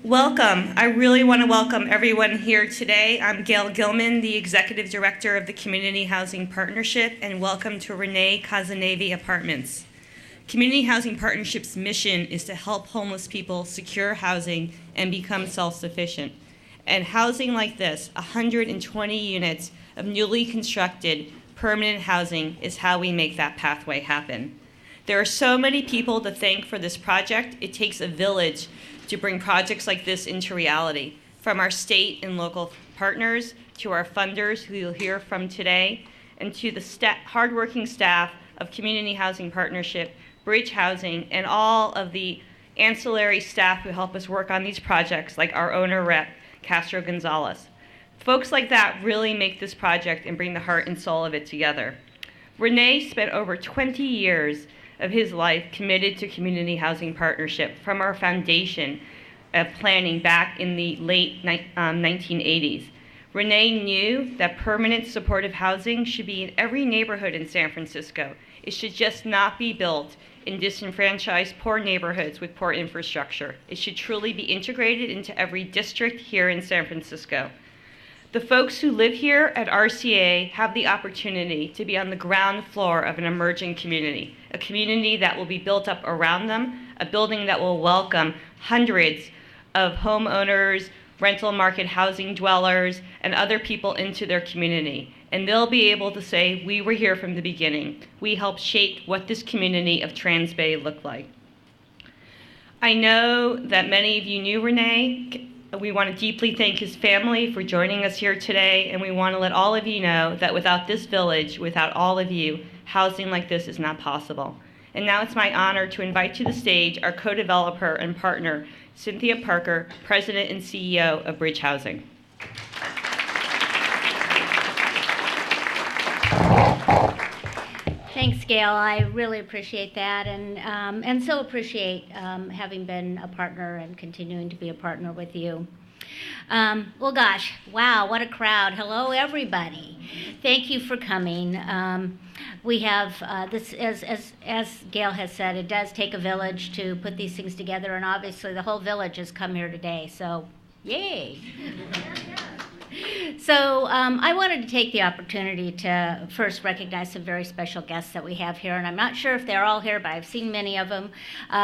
Welcome. I really want to welcome everyone here today. I'm Gail Gilman, the Executive Director of the Community Housing Partnership, and welcome to Rene Cazenave Apartments. Community Housing Partnership's mission is to help homeless people secure housing and become self-sufficient. And housing like this, 120 units of newly constructed permanent housing, is how we make that pathway happen. There are so many people to thank for this project. It takes a village to bring projects like this into reality, from our state and local partners to our funders, who you'll hear from today, and to the hardworking staff of Community Housing Partnership, Bridge Housing, and all of the ancillary staff who help us work on these projects, like our owner rep, Castro Gonzalez. Folks like that really make this project and bring the heart and soul of it together. Rene spent over 20 years of his life committed to Community Housing Partnership from our foundation of planning back in the late 1980s. Rene knew that permanent supportive housing should be in every neighborhood in San Francisco. It should just not be built in disenfranchised, poor neighborhoods with poor infrastructure. It should truly be integrated into every district here in San Francisco. The folks who live here at RCA have the opportunity to be on the ground floor of an emerging community, a community that will be built up around them, a building that will welcome hundreds of homeowners, rental market housing dwellers, and other people into their community. And they'll be able to say, we were here from the beginning. We helped shape what this community of Trans Bay looked like. I know that many of you knew Rene. We want to deeply thank his family for joining us here today, and we want to let all of you know that without this village, without all of you, housing like this is not possible. And now it's my honor to invite to the stage our co-developer and partner, Cynthia Parker, President and CEO of Bridge Housing. Thanks, Gail. I really appreciate that, and so appreciate having been a partner and continuing to be a partner with you. Well, gosh, wow, what a crowd. Hello, everybody. Thank you for coming. We have this, as Gail has said, it does take a village to put these things together, and obviously the whole village has come here today, so yay. So I wanted to take the opportunity to first recognize some very special guests that we have here, and I'm not sure if they're all here, but I've seen many of them.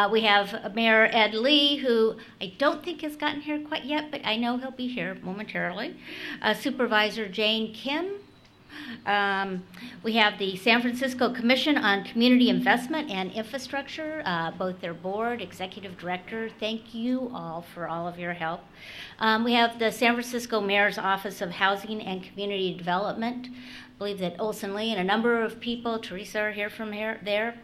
We have Mayor Ed Lee, who I don't think has gotten here quite yet, but I know he'll be here momentarily. Supervisor Jane Kim. We have the San Francisco Commission on Community Investment and Infrastructure, both their board, executive director. Thank you all for all of your help. We have the San Francisco Mayor's Office of Housing and Community Development. I believe that Olson Lee and a number of people, Teresa, are here from there.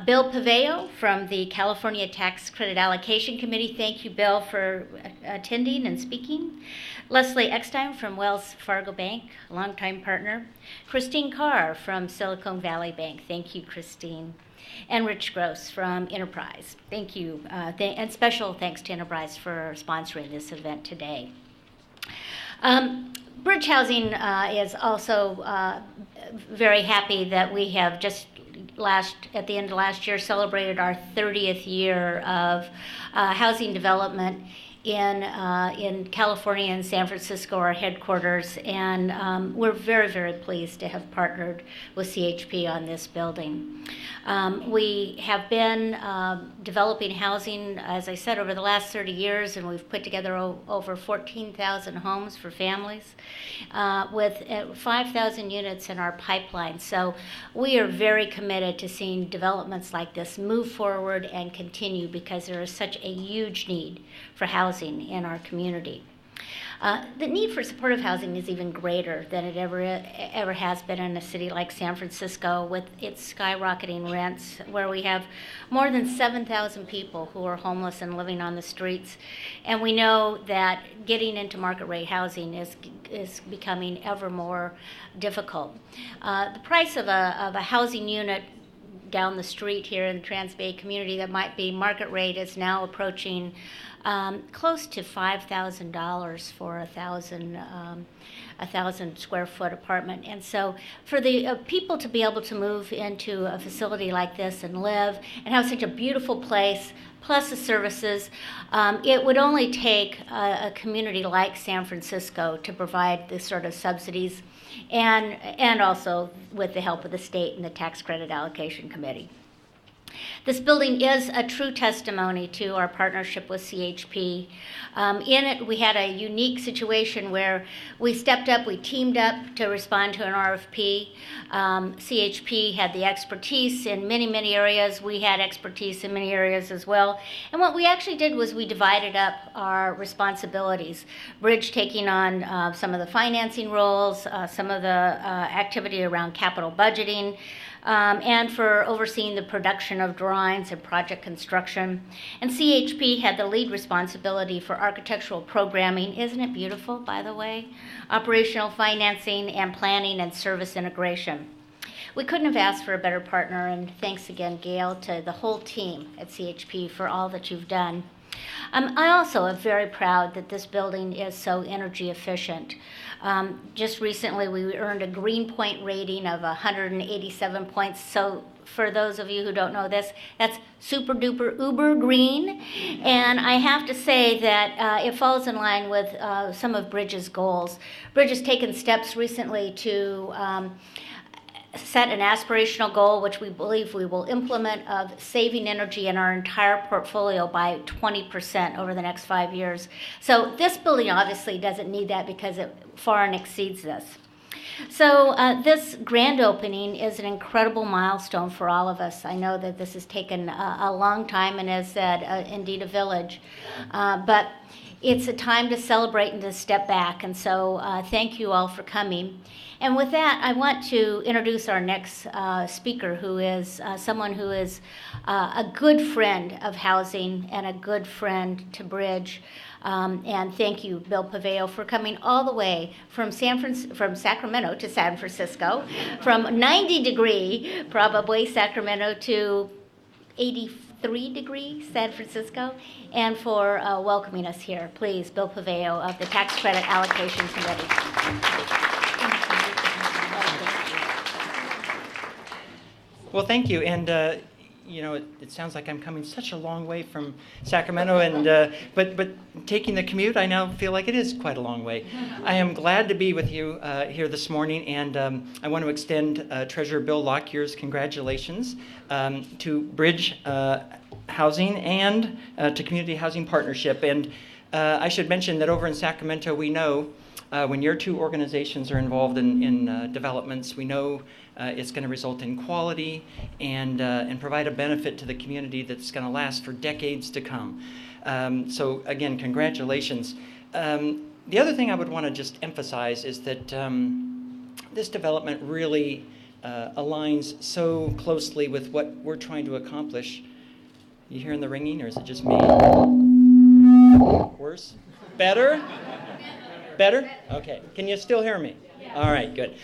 Bill Paveo from the California Tax Credit Allocation Committee. Thank you, Bill, for attending and speaking. Leslie Eckstein from Wells Fargo Bank, a longtime partner. Christine Carr from Silicon Valley Bank. Thank you, Christine. And Rich Gross from Enterprise. Thank you. And special thanks to Enterprise for sponsoring this event today. Bridge Housing is also very happy that we have just at the end of last year celebrated our 30th year of housing development in California and San Francisco, our headquarters, and we're very, very pleased to have partnered with CHP on this building. We have been developing housing, as I said, over the last 30 years, and we've put together over 14,000 homes for families with 5,000 units in our pipeline. So we are very committed to seeing developments like this move forward and continue, because there is such a huge need for housing in our community. The need for supportive housing is even greater than it ever has been in a city like San Francisco, with its skyrocketing rents, where we have more than 7,000 people who are homeless and living on the streets. And we know that getting into market rate housing is becoming ever more difficult. The price of a housing unit down the street here in the Trans-Bay community that might be market rate is now approaching close to $5,000 for a 1,000 square foot apartment. And so for the people to be able to move into a facility like this and live and have such a beautiful place, plus the services, it would only take a community like San Francisco to provide this sort of subsidies, and also with the help of the state and the Tax Credit Allocation Committee. This building is a true testimony to our partnership with CHP. In it, we had a unique situation where we stepped up, we teamed up to respond to an RFP. CHP had the expertise in many, many areas. We had expertise in many areas as well. And what we actually did was we divided up our responsibilities. Bridge taking on some of the financing roles, some of the activity around capital budgeting, and for overseeing the production of drawings and project construction. And CHP had the lead responsibility for architectural programming. Isn't it beautiful, by the way? Operational financing and planning and service integration. We couldn't have asked for a better partner, and thanks again, Gail, to the whole team at CHP for all that you've done. I also am very proud that this building is so energy efficient. Just recently, we earned a Green Point rating of 187 points. So for those of you who don't know this, that's super duper uber green. And I have to say that it falls in line with some of Bridge's goals. Bridge has taken steps recently to set an aspirational goal, which we believe we will implement, of saving energy in our entire portfolio by 20% over the next 5 years. So this building obviously doesn't need that because it far and exceeds this. So this grand opening is an incredible milestone for all of us. I know that this has taken a long time and has said indeed a village, but it's a time to celebrate and to step back. And so thank you all for coming. And with that, I want to introduce our next speaker, who is someone who is a good friend of housing and a good friend to Bridge. And thank you, Bill Paveo, for coming all the way from Sacramento to San Francisco, from 90-degree, probably, Sacramento to 83-degree San Francisco, and for welcoming us here. Please, Bill Paveo of the Tax Credit Allocation Committee. Well, thank you. And you know, it sounds like I'm coming such a long way from Sacramento, and but taking the commute, I now feel like it is quite a long way. I am glad to be with you here this morning, and I want to extend Treasurer Bill Lockyer's congratulations to Bridge Housing and to Community Housing Partnership. And I should mention that over in Sacramento, we know when your two organizations are involved in developments, we know it's going to result in quality and provide a benefit to the community that's going to last for decades to come. So again, congratulations. The other thing I would want to just emphasize is that this development really aligns so closely with what we're trying to accomplish. You hearing the ringing, or is it just me? Worse? Better? Better? Okay. Can you still hear me? All right, good.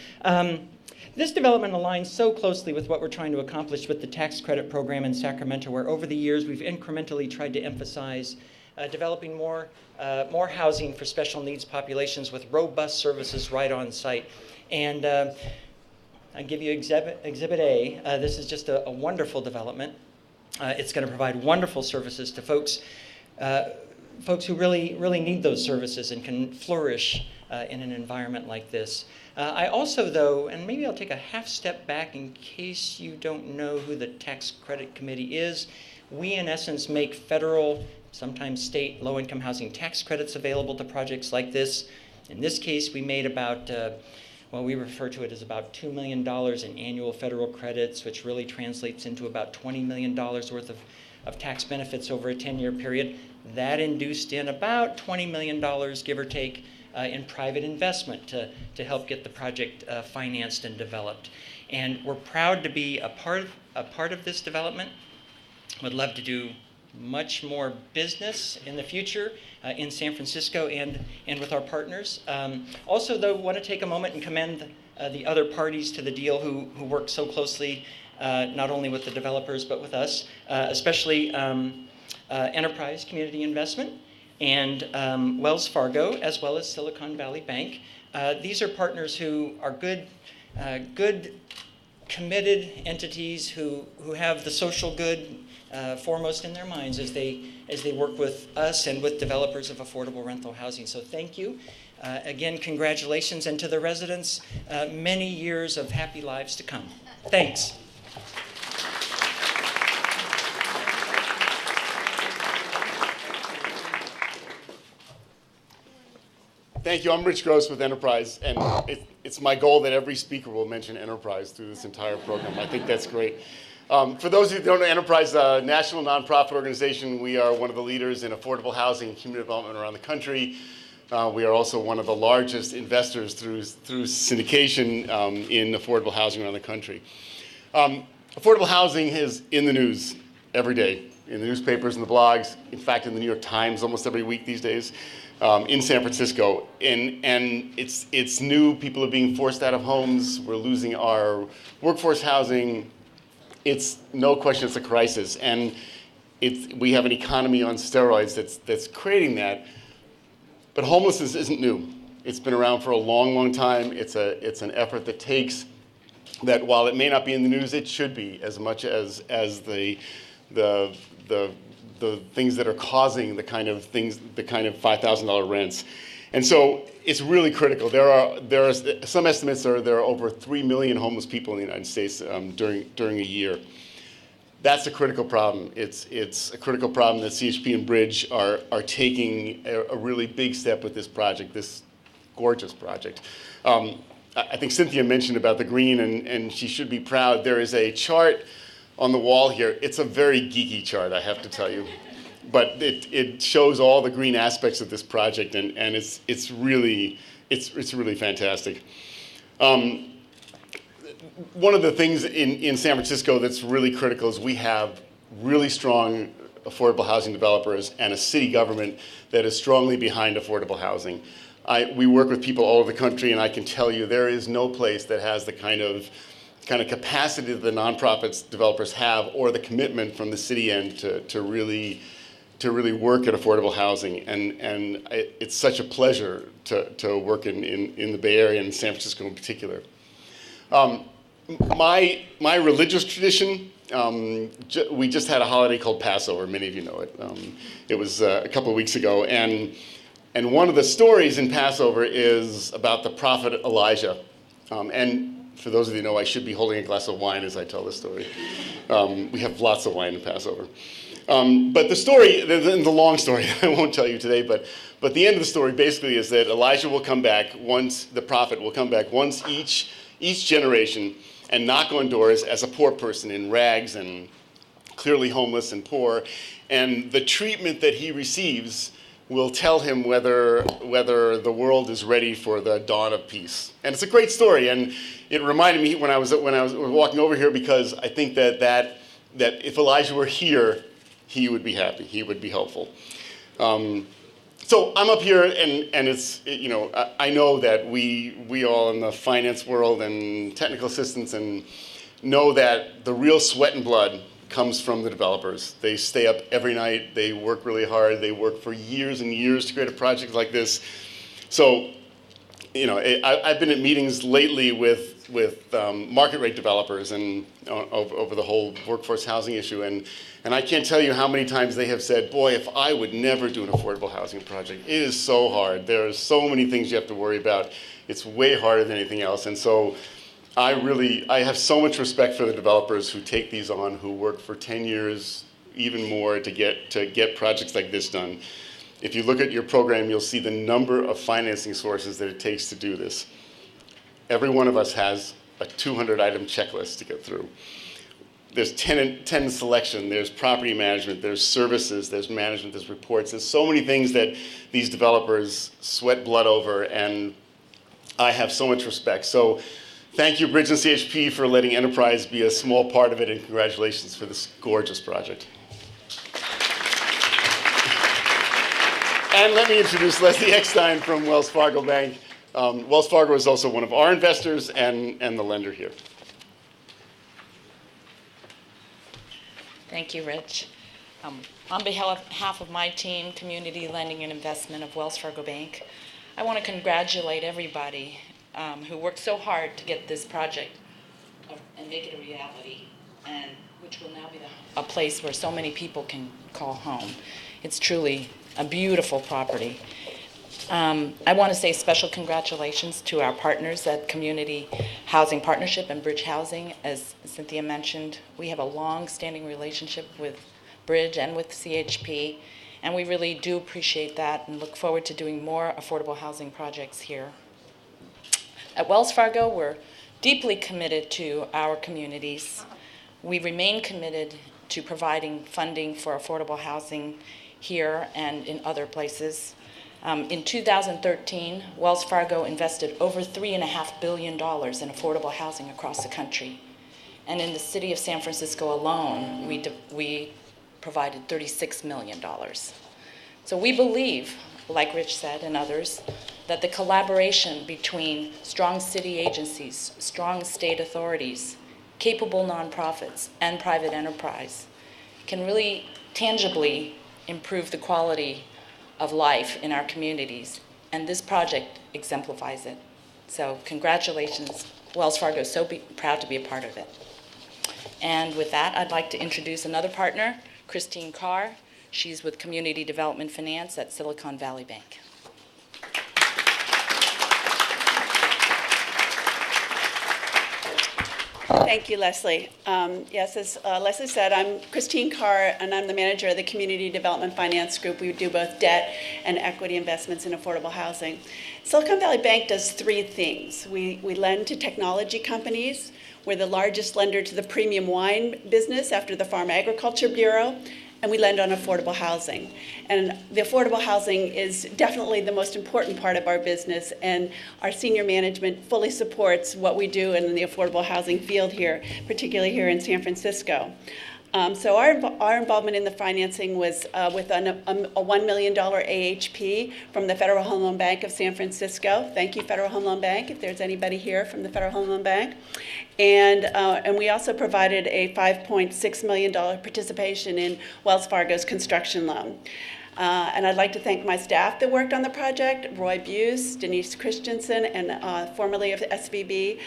This development aligns so closely with what we're trying to accomplish with the tax credit program in Sacramento, where over the years we've incrementally tried to emphasize developing more housing for special needs populations with robust services right on site. And I give you Exhibit A. This is just a wonderful development. It's going to provide wonderful services to folks who really need those services and can flourish in an environment like this. I also, though, and maybe I'll take a half step back in case you don't know who the Tax Credit Committee is. We, in essence, make federal, sometimes state, low-income housing tax credits available to projects like this. In this case, we made about, we refer to it as about $2 million in annual federal credits, which really translates into about $20 million worth of tax benefits over a 10-year period. That induced in about $20 million, give or take, in private investment to help get the project financed and developed. And we're proud to be a part of this development. Would love to do much more business in the future in San Francisco and with our partners. Also, though, want to take a moment and commend the other parties to the deal who worked so closely not only with the developers but with us, especially Enterprise Community Investment and Wells Fargo, as well as Silicon Valley Bank. These are partners who are good, committed entities who have the social good foremost in their minds as they work with us and with developers of affordable rental housing. So thank you. Again, congratulations, and to the residents, many years of happy lives to come. Thanks. Thank you. I'm Rich Gross with Enterprise, and it's my goal that every speaker will mention Enterprise through this entire program. I think that's great. For those who don't know, Enterprise, a national nonprofit organization, we are one of the leaders in affordable housing and community development around the country. We are also one of the largest investors through syndication in affordable housing around the country. Affordable housing is in the news every day, in the newspapers and the blogs, in fact in the New York Times almost every week these days. In San Francisco, and it's new. People are being forced out of homes. We're losing our workforce housing. It's no question it's a crisis, and we have an economy on steroids that's creating that. But homelessness isn't new. It's been around for a long, long time. It's an effort that takes that. While it may not be in the news, it should be as much as the things that are causing the kind of $5,000 rents. And so it's really critical. There are some estimates there are over 3 million homeless people in the United States during a year. That's a critical problem. It's a critical problem that CHP and Bridge are taking a really big step with this project, this gorgeous project. I think Cynthia mentioned about the green, and she should be proud. There is a chart on the wall here. It's a very geeky chart, I have to tell you, but it shows all the green aspects of this project, and it's really fantastic. One of the things in San Francisco that's really critical is we have really strong affordable housing developers and a city government that is strongly behind affordable housing. We work with people all over the country, and I can tell you there is no place that has the kind of capacity that the nonprofits developers have, or the commitment from the city end to really work at affordable housing. And it's such a pleasure to work in the Bay Area and San Francisco in particular. My religious tradition, we just had a holiday called Passover. Many of you know it. It was a couple of weeks ago, and one of the stories in Passover is about the prophet Elijah. And for those of you who know, I should be holding a glass of wine as I tell this story. We have lots of wine in Passover. But the story, the long story, I won't tell you today, but the end of the story basically is that Elijah will come back once, the prophet will come back once each generation and knock on doors as a poor person in rags and clearly homeless and poor. And the treatment that he receives will tell him whether the world is ready for the dawn of peace. And it's a great story, and it reminded me when I was walking over here, because I think that if Elijah were here, he would be happy, he would be helpful. So I'm up here, and it's, I know that we all in the finance world and technical assistants and know that the real sweat and blood comes from the developers. They stay up every night, they work really hard, they work for years and years to create a project like this. So, I've been at meetings lately with market rate developers and over the whole workforce housing issue, and I can't tell you how many times they have said, boy, if I would never do an affordable housing project. It is so hard. There are so many things you have to worry about. It's way harder than anything else. And so I have so much respect for the developers who take these on, who work for 10 years, even more, to get projects like this done. If you look at your program, you'll see the number of financing sources that it takes to do this. Every one of us has a 200-item checklist to get through. There's tenant selection, there's property management, there's services, there's management, there's reports. There's so many things that these developers sweat blood over, and I have so much respect. So thank you, Bridge and CHP, for letting Enterprise be a small part of it, and congratulations for this gorgeous project. And let me introduce Leslie Eckstein from Wells Fargo Bank. Wells Fargo is also one of our investors and the lender here. Thank you, Rich. On behalf of my team, Community Lending and Investment of Wells Fargo Bank, I want to congratulate everybody who worked so hard to get this project and make it a reality, and which will now be a place where so many people can call home. It's truly a beautiful property. I want to say special congratulations to our partners at Community Housing Partnership and Bridge Housing. As Cynthia mentioned, we have a long-standing relationship with Bridge and with CHP, and we really do appreciate that and look forward to doing more affordable housing projects here. At Wells Fargo, we're deeply committed to our communities. We remain committed to providing funding for affordable housing here and in other places. In 2013, Wells Fargo invested over $3.5 billion in affordable housing across the country. And in the city of San Francisco alone, we provided $36 million. So we believe, like Rich said and others, that the collaboration between strong city agencies, strong state authorities, capable nonprofits, and private enterprise can really tangibly improve the quality of life in our communities, and this project exemplifies it. So congratulations, Wells Fargo is so proud to be a part of it. And with that, I'd like to introduce another partner, Christine Carr. She's with Community Development Finance at Silicon Valley Bank. Thank you, Leslie. Yes, as Leslie said, I'm Christine Carr, and I'm the manager of the Community Development Finance Group. We do both debt and equity investments in affordable housing. Silicon Valley Bank does three things. We lend to technology companies. We're the largest lender to the premium wine business after the Farm Agriculture Bureau, and we lend on affordable housing. And the affordable housing is definitely the most important part of our business, and our senior management fully supports what we do in the affordable housing field here, particularly here in San Francisco. So our involvement in the financing was with a $1 million AHP from the Federal Home Loan Bank of San Francisco. Thank you, Federal Home Loan Bank, if there's anybody here from the Federal Home Loan Bank. And we also provided a $5.6 million participation in Wells Fargo's construction loan. And I'd like to thank my staff that worked on the project, Roy Buse, Denise Christensen, and formerly of SVB,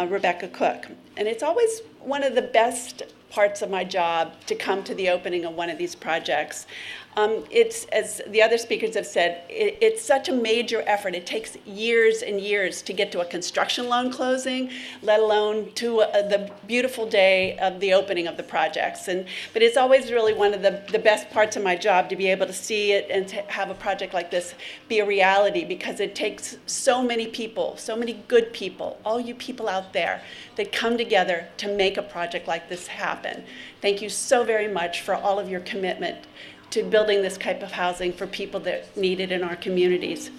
Rebecca Cook. And it's always one of the best parts of my job to come to the opening of one of these projects. It's, as the other speakers have said, it's such a major effort. It takes years and years to get to a construction loan closing, let alone to the beautiful day of the opening of the projects. But it's always really one of the best parts of my job to be able to see it and to have a project like this be a reality, because it takes so many people, so many good people, all you people out there that come together to make a project like this happen. Thank you so very much for all of your commitment to building this type of housing for people that need it in our communities.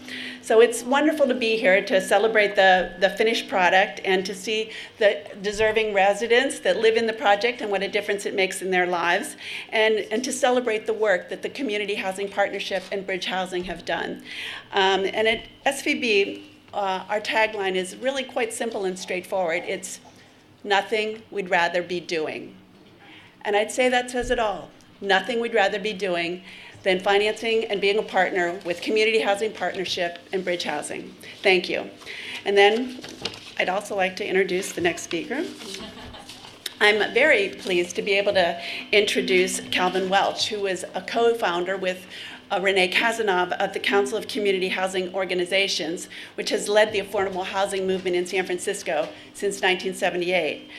So it's wonderful to be here to celebrate the finished product and to see the deserving residents that live in the project and what a difference it makes in their lives, and to celebrate the work that the Community Housing Partnership and Bridge Housing have done. And at SVB, our tagline is really quite simple and straightforward. It's nothing we'd rather be doing. And I'd say that says it all. Nothing we'd rather be doing than financing and being a partner with Community Housing Partnership and Bridge Housing. Thank you. And then I'd also like to introduce the next speaker. I'm very pleased to be able to introduce Calvin Welch, who is a co-founder with Rene Cazenave of the Council of Community Housing Organizations, which has led the affordable housing movement in San Francisco since 1978.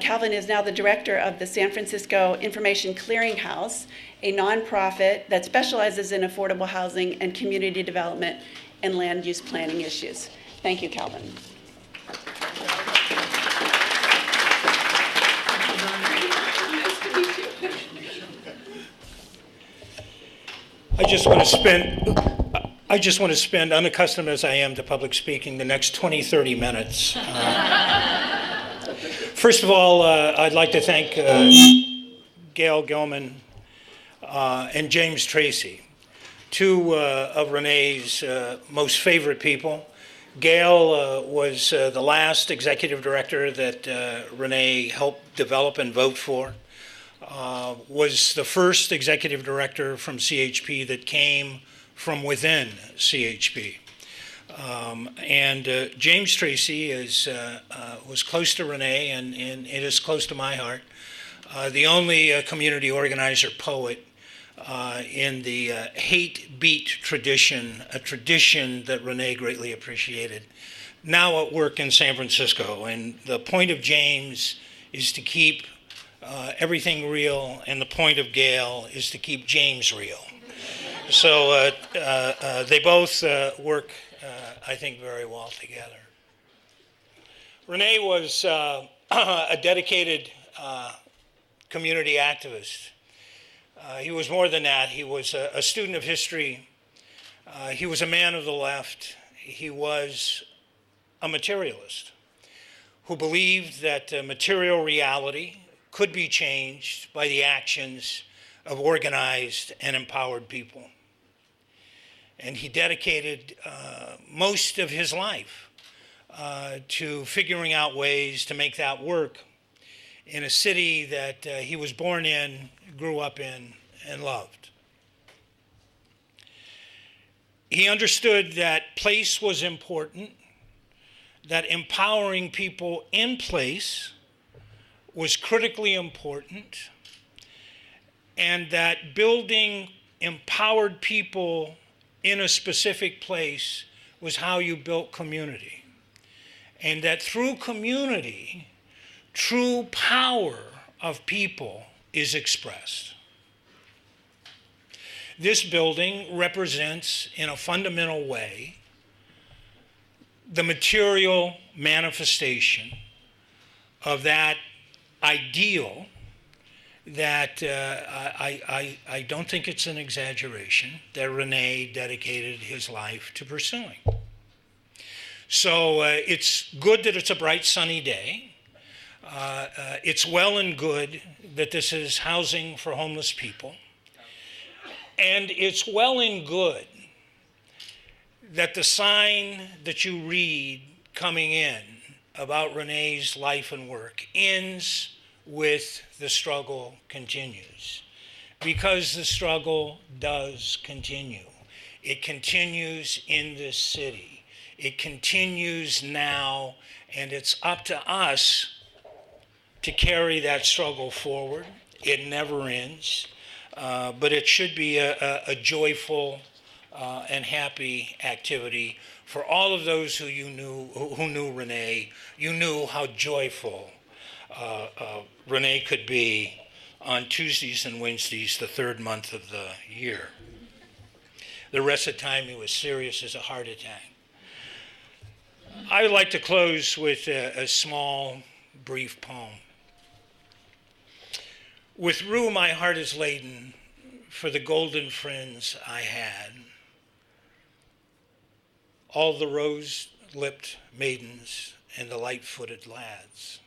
Calvin is now the director of the San Francisco Information Clearinghouse, a nonprofit that specializes in affordable housing and community development and land use planning issues. Thank you, Calvin. I just want to spend, unaccustomed as I am to public speaking, the next 20, 30 minutes. First of all, I'd like to thank Gail Gilman and James Tracy, two of Renee's most favorite people. Gail was the last executive director that Renee helped develop and vote for. was the first executive director from CHP that came from within CHP. James Tracy was close to Rene, and it is close to my heart. The only community organizer poet in the hate beat tradition, a tradition that Rene greatly appreciated, now at work in San Francisco. And the point of James is to keep everything real, and the point of Gail is to keep James real. So they both work, I think, very well together. Rene was a dedicated community activist. He was more than that. He was a student of history. He was a man of the left. He was a materialist who believed that material reality could be changed by the actions of organized and empowered people. And he dedicated most of his life to figuring out ways to make that work in a city that he was born in, grew up in, and loved. He understood that place was important, that empowering people in place was critically important, and that building empowered people in a specific place was how you built community. And that through community, true power of people is expressed. This building represents, in a fundamental way, the material manifestation of that ideal that I don't think it's an exaggeration that Rene dedicated his life to pursuing. So it's good that it's a bright sunny day. It's well and good that this is housing for homeless people. And it's well and good that the sign that you read coming in about Rene's life and work ends with "the struggle continues," because the struggle does continue. It continues in this city. It continues now, and it's up to us to carry that struggle forward. It never ends, but it should be a joyful and happy activity for all of those who knew Rene. You knew how joyful Rene could be on Tuesdays and Wednesdays, the third month of the year. The rest of the time he was serious as a heart attack. I would like to close with a small, brief poem. With rue my heart is laden for the golden friends I had, all the rose-lipped maidens and the light-footed lads.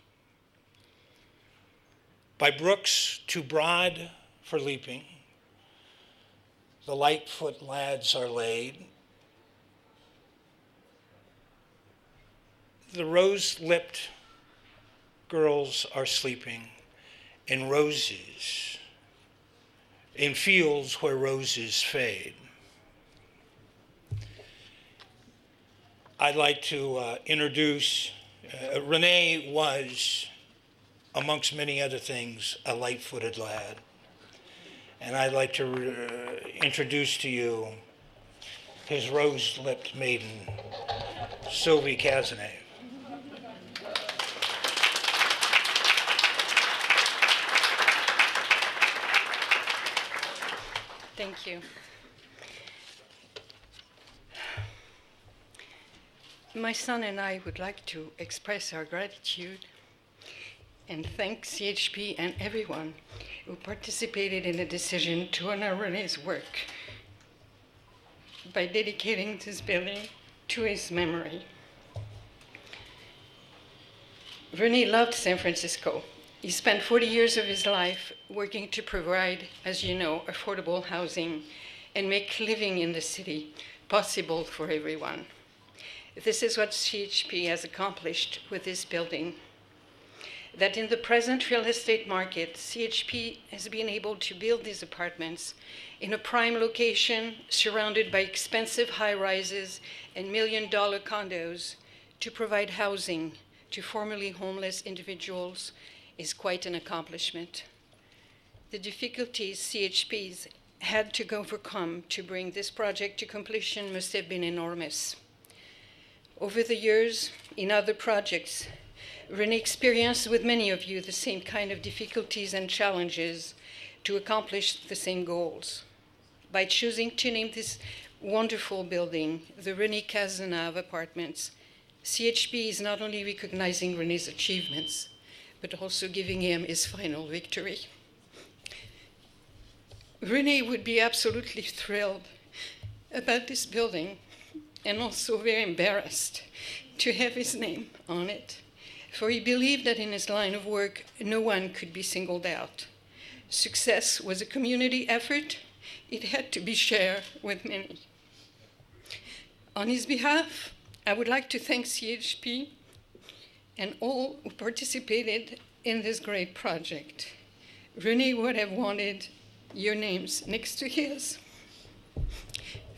By brooks too broad for leaping, the light-foot lads are laid. The rose-lipped girls are sleeping in roses, in fields where roses fade. I'd like to introduce, Rene was, amongst many other things, a light-footed lad. And I'd like to introduce to you his rose-lipped maiden, Rene Cazenave. Thank you. My son and I would like to express our gratitude and thank CHP and everyone who participated in the decision to honor Rene's work by dedicating this building to his memory. Rene loved San Francisco. He spent 40 years of his life working to provide, as you know, affordable housing and make living in the city possible for everyone. This is what CHP has accomplished with this building. that in the present real estate market, CHP has been able to build these apartments in a prime location surrounded by expensive high-rises and million-dollar condos to provide housing to formerly homeless individuals is quite an accomplishment. The difficulties CHPs had to overcome to bring this project to completion must have been enormous. Over the years, in other projects, Rene experienced with many of you the same kind of difficulties and challenges to accomplish the same goals. By choosing to name this wonderful building the Rene Cazenave Apartments, CHP is not only recognizing Rene's achievements, but also giving him his final victory. Rene would be absolutely thrilled about this building and also very embarrassed to have his name on it, for he believed that in his line of work, no one could be singled out. Success was a community effort. It had to be shared with many. On his behalf, I would like to thank CHP and all who participated in this great project. Rene would have wanted your names next to his.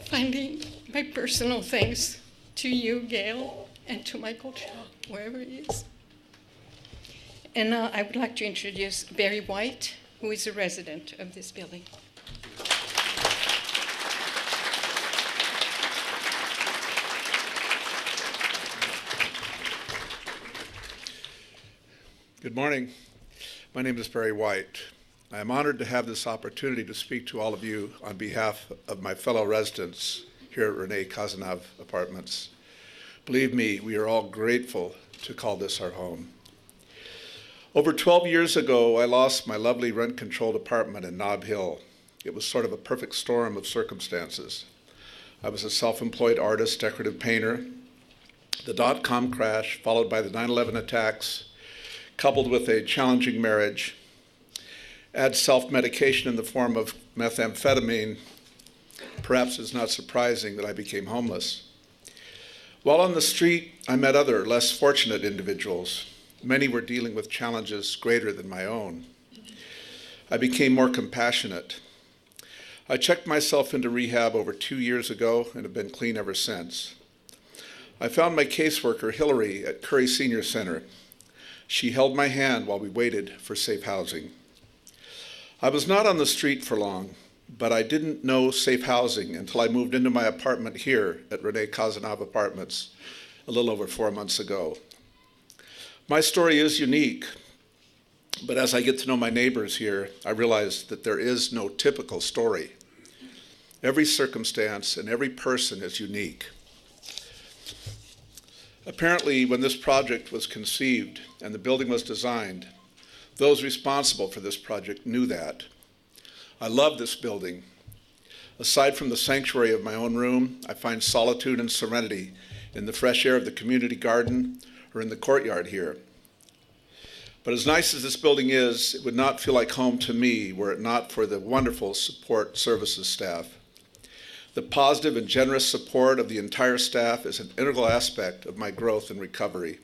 Finally, my personal thanks to you, Gail, and to Michael Chow, wherever he is. And now I would like to introduce Barry White, who is a resident of this building. Good morning. My name is Barry White. I am honored to have this opportunity to speak to all of you on behalf of my fellow residents here at Rene Cazenave Apartments. Believe me, we are all grateful to call this our home. Over 12 years ago, I lost my lovely rent-controlled apartment in Nob Hill. It was sort of a perfect storm of circumstances. I was a self-employed artist, decorative painter. The dot-com crash, followed by the 9/11 attacks, coupled with a challenging marriage, add self-medication in the form of methamphetamine, perhaps it's not surprising that I became homeless. While on the street, I met other, less fortunate individuals. Many were dealing with challenges greater than my own. I became more compassionate. I checked myself into rehab over 2 years ago and have been clean ever since. I found my caseworker, Hillary, at Curry Senior Center. She held my hand while we waited for safe housing. I was not on the street for long, but I didn't know safe housing until I moved into my apartment here at Rene Cazenave Apartments a little over 4 months ago. My story is unique, but as I get to know my neighbors here, I realize that there is no typical story. Every circumstance and every person is unique. Apparently, when this project was conceived and the building was designed, those responsible for this project knew that. I love this building. Aside from the sanctuary of my own room, I find solitude and serenity in the fresh air of the community garden or in the courtyard here. But as nice as this building is, it would not feel like home to me were it not for the wonderful support services staff. The positive and generous support of the entire staff is an integral aspect of my growth and recovery.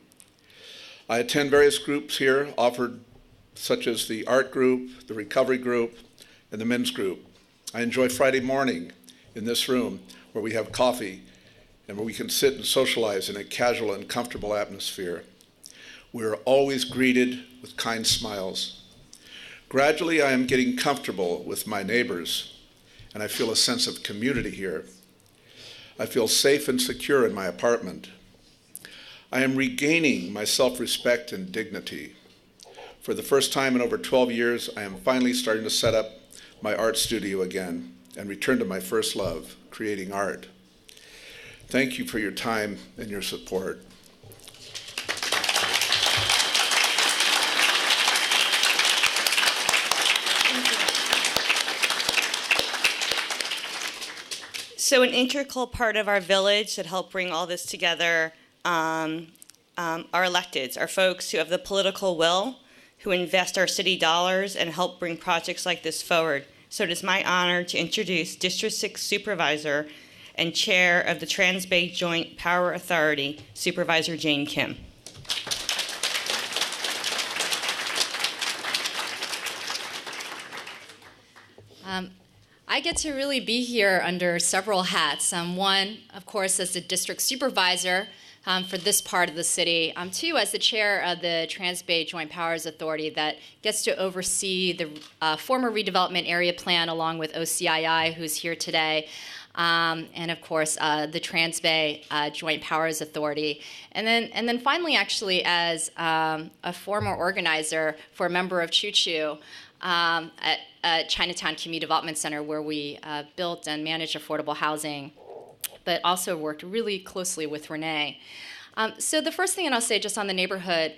I attend various groups here offered, such as the art group, the recovery group, and the men's group. I enjoy Friday morning in this room where we have coffee and where we can sit and socialize in a casual and comfortable atmosphere. We are always greeted with kind smiles. Gradually, I am getting comfortable with my neighbors, and I feel a sense of community here. I feel safe and secure in my apartment. I am regaining my self-respect and dignity. For the first time in over 12 years, I am finally starting to set up my art studio again and return to my first love, creating art. Thank you for your time and your support. So an integral part of our village that helped bring all this together are electeds, are folks who have the political will, who invest our city dollars and help bring projects like this forward. So it is my honor to introduce District 6 Supervisor and Chair of the Trans-Bay Joint Power Authority, Supervisor Jane Kim. I get to really be here under several hats. One, of course, as the district supervisor for this part of the city. Two, as the chair of the Trans-Bay Joint Powers Authority that gets to oversee the former redevelopment area plan along with OCII, who's here today. And of course, the Trans-Bay Joint Powers Authority. And then finally, actually, as a former organizer for a member of Choo Choo, at Chinatown Community Development Center, where we built and managed affordable housing, but also worked really closely with Rene. So the first thing that I'll say just on the neighborhood,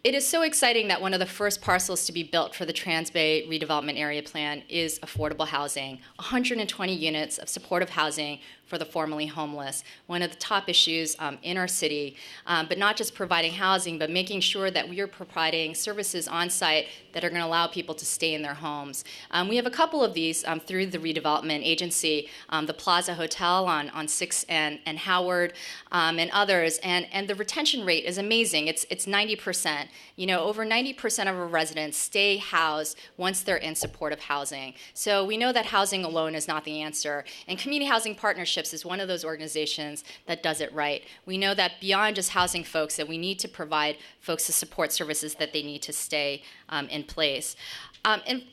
it is so exciting that one of the first parcels to be built for the Trans-Bay Redevelopment Area Plan is affordable housing, 120 units of supportive housing for the formerly homeless, one of the top issues in our city, but not just providing housing, but making sure that we are providing services on site that are going to allow people to stay in their homes. We have a couple of these through the redevelopment agency, the Plaza Hotel on 6th and Howard, and others, and the retention rate is amazing. It's 90%. You know, over 90% of our residents stay housed once they're in supportive housing. So we know that housing alone is not the answer, and Community Housing Partnerships is one of those organizations that does it right. We know that beyond just housing folks, that we need to provide folks the support services that they need to stay in place. And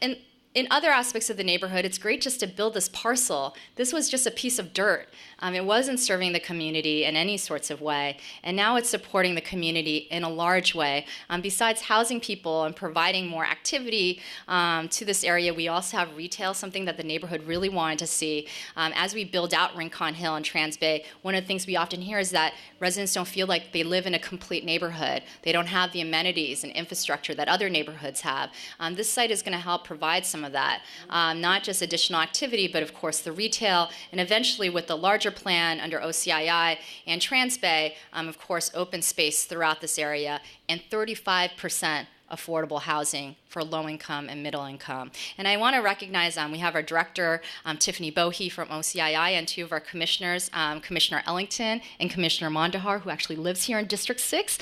in other aspects of the neighborhood, it's great just to build this parcel. This was just a piece of dirt. It wasn't serving the community in any sorts of way, and now it's supporting the community in a large way. Besides housing people and providing more activity to this area, we also have retail, something that the neighborhood really wanted to see. As we build out Rincon Hill and Trans-Bay, one of the things we often hear is that residents don't feel like they live in a complete neighborhood. They don't have the amenities and infrastructure that other neighborhoods have. This site is going to help provide some of that, not just additional activity, but of course the retail, and eventually with the larger plan under OCII and Trans-Bay, of course, open space throughout this area, and 35% affordable housing for low income and middle income. And I want to recognize we have our director, Tiffany Bohe from OCII, and two of our commissioners, Commissioner Ellington and Commissioner Mondahar, who actually lives here in District 6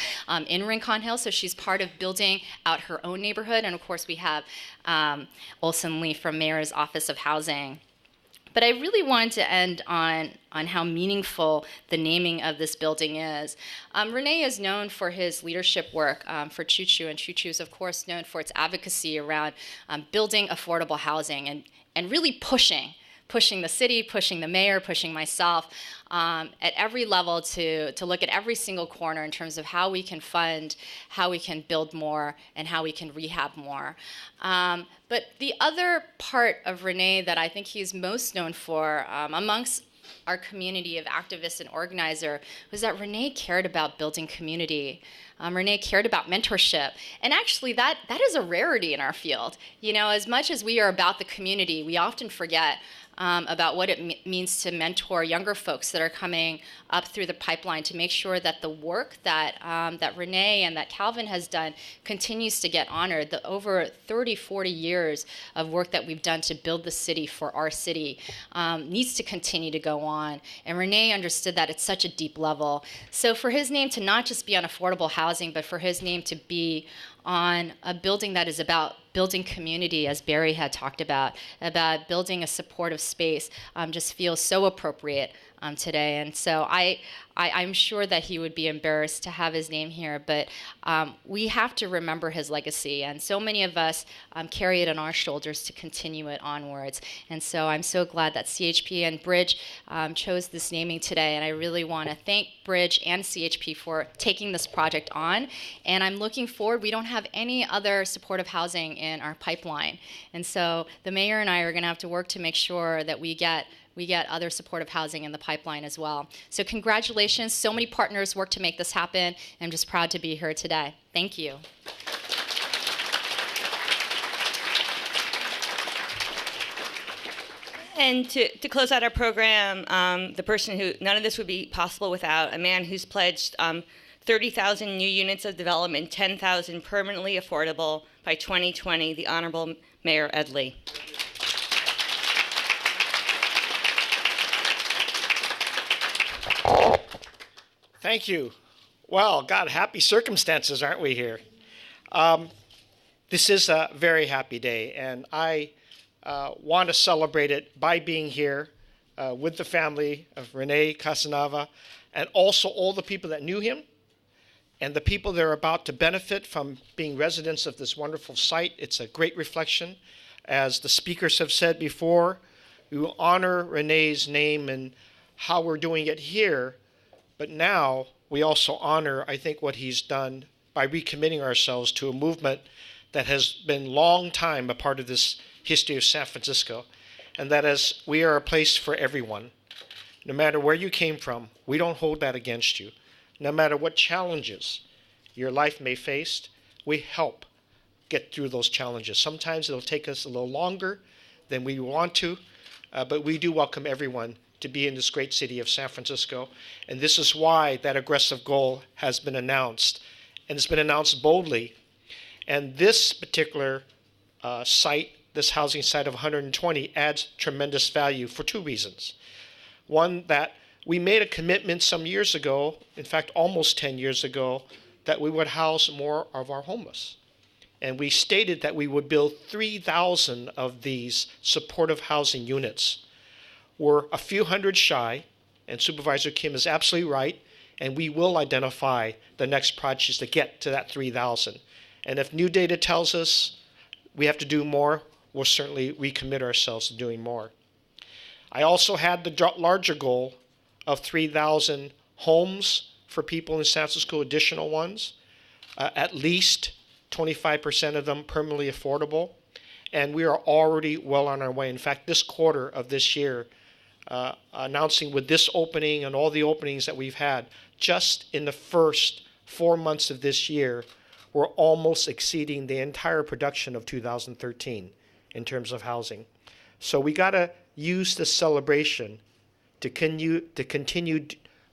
in Rincon Hill. So she's part of building out her own neighborhood. And of course, we have Olson Lee from Mayor's Office of Housing. But I really wanted to end on how meaningful the naming of this building is. Rene is known for his leadership work for Choo Choo, and Choo Choo is, of course, known for its advocacy around building affordable housing and really pushing the city, pushing the mayor, pushing myself at every level to look at every single corner in terms of how we can fund, how we can build more, and how we can rehab more. But the other part of Rene that I think he's most known for amongst our community of activists and organizers was that Rene cared about building community. Rene cared about mentorship. And actually, that is a rarity in our field. You know, as much as we are about the community, we often forget about what it means to mentor younger folks that are coming up through the pipeline to make sure that the work that Rene and that Calvin has done continues to get honored. The over 30, 40 years of work that we've done to build the city for our city needs to continue to go on. And Rene understood that at such a deep level. So for his name to not just be on affordable housing, but for his name to be on a building that is about building community, as Barry had talked about building a supportive space, just feels so appropriate today. And so I'm sure that he would be embarrassed to have his name here, but we have to remember his legacy, and so many of us carry it on our shoulders to continue it onwards. And so I'm so glad that CHP and Bridge chose this naming today, and I really want to thank Bridge and CHP for taking this project on. And I'm looking forward. We don't have any other supportive housing in our pipeline, and so the mayor and I are going to have to work to make sure that we get other supportive housing in the pipeline as well. So congratulations. So many partners worked to make this happen. I'm just proud to be here today. Thank you. And to close out our program, the person who, none of this would be possible without, a man who's pledged 30,000 new units of development, 10,000 permanently affordable by 2020, the Honorable Mayor Ed Lee. Thank you. Well, God, happy circumstances, aren't we here? This is a very happy day, and I want to celebrate it by being here with the family of Rene Cazenave and also all the people that knew him and the people that are about to benefit from being residents of this wonderful site. It's a great reflection. As the speakers have said before, we will honor Rene's name and how we're doing it here, but now we also honor, I think, what he's done by recommitting ourselves to a movement that has been long time a part of this history of San Francisco, and that is we are a place for everyone. No matter where you came from, we don't hold that against you. No matter what challenges your life may face, we help get through those challenges. Sometimes it'll take us a little longer than we want to, but we do welcome everyone to be in this great city of San Francisco. And this is why that aggressive goal has been announced. And it's been announced boldly. And this particular site, this housing site of 120, adds tremendous value for two reasons. One, that we made a commitment some years ago, in fact, almost 10 years ago, that we would house more of our homeless. And we stated that we would build 3,000 of these supportive housing units. We're a few hundred shy, and Supervisor Kim is absolutely right, and we will identify the next projects to get to that 3,000. And if new data tells us we have to do more, we'll certainly recommit ourselves to doing more. I also had the larger goal of 3,000 homes for people in San Francisco, additional ones, at least 25% of them permanently affordable. And we are already well on our way. In fact, this quarter of this year, announcing with this opening and all the openings that we've had, just in the first 4 months of this year, we're almost exceeding the entire production of 2013 in terms of housing. So we got to use this celebration to continue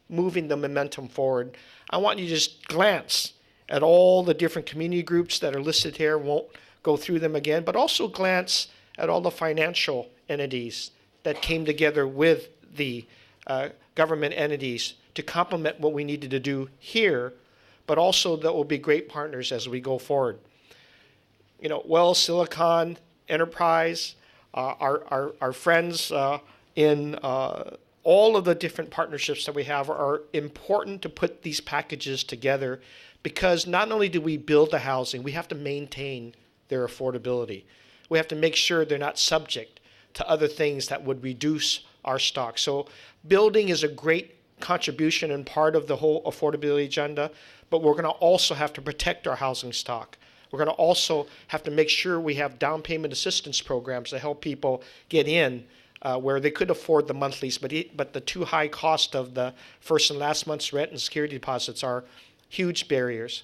moving the momentum forward. I want you to just glance at all the different community groups that are listed here. Won't go through them again, but also glance at all the financial entities that came together with the government entities to complement what we needed to do here, but also that will be great partners as we go forward. You know, Wells, Silicon, Enterprise, our friends in all of the different partnerships that we have are important to put these packages together, because not only do we build the housing, we have to maintain their affordability. We have to make sure they're not subject to other things that would reduce our stock. So building is a great contribution and part of the whole affordability agenda, but we're going to also have to protect our housing stock. We're going to also have to make sure we have down payment assistance programs to help people get in where they could afford the monthlies, but the too high cost of the first and last month's rent and security deposits are huge barriers.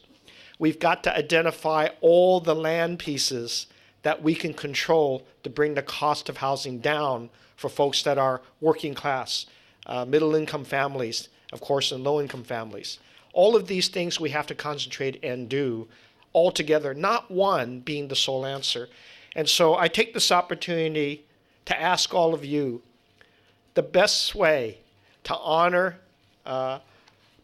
We've got to identify all the land pieces that we can control to bring the cost of housing down for folks that are working class, middle income families, of course, and low income families. All of these things we have to concentrate and do all together, not one being the sole answer. And so I take this opportunity to ask all of you the best way to honor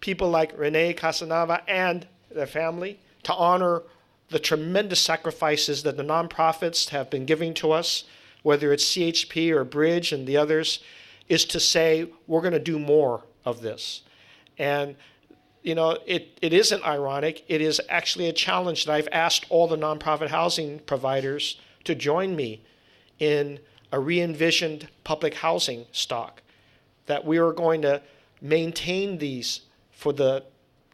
people like Rene Cazenave and their family, to honor the tremendous sacrifices that the nonprofits have been giving to us, whether it's CHP or Bridge and the others, is to say we're going to do more of this. And you know, it isn't ironic. It is actually a challenge that I've asked all the nonprofit housing providers to join me in a re-envisioned public housing stock, that we are going to maintain these for the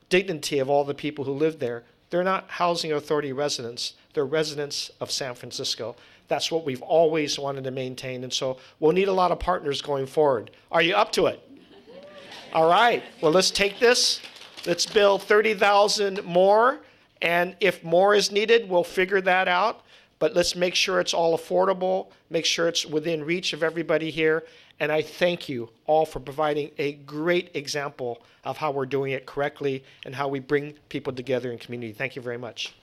dignity of all the people who live there. They're not housing authority residents. They're residents of San Francisco. That's what we've always wanted to maintain. And so we'll need a lot of partners going forward. Are you up to it? All right. Well, let's take this. Let's build 30,000 more. And if more is needed, we'll figure that out. But let's make sure it's all affordable, make sure it's within reach of everybody here. And I thank you all for providing a great example of how we're doing it correctly and how we bring people together in community. Thank you very much.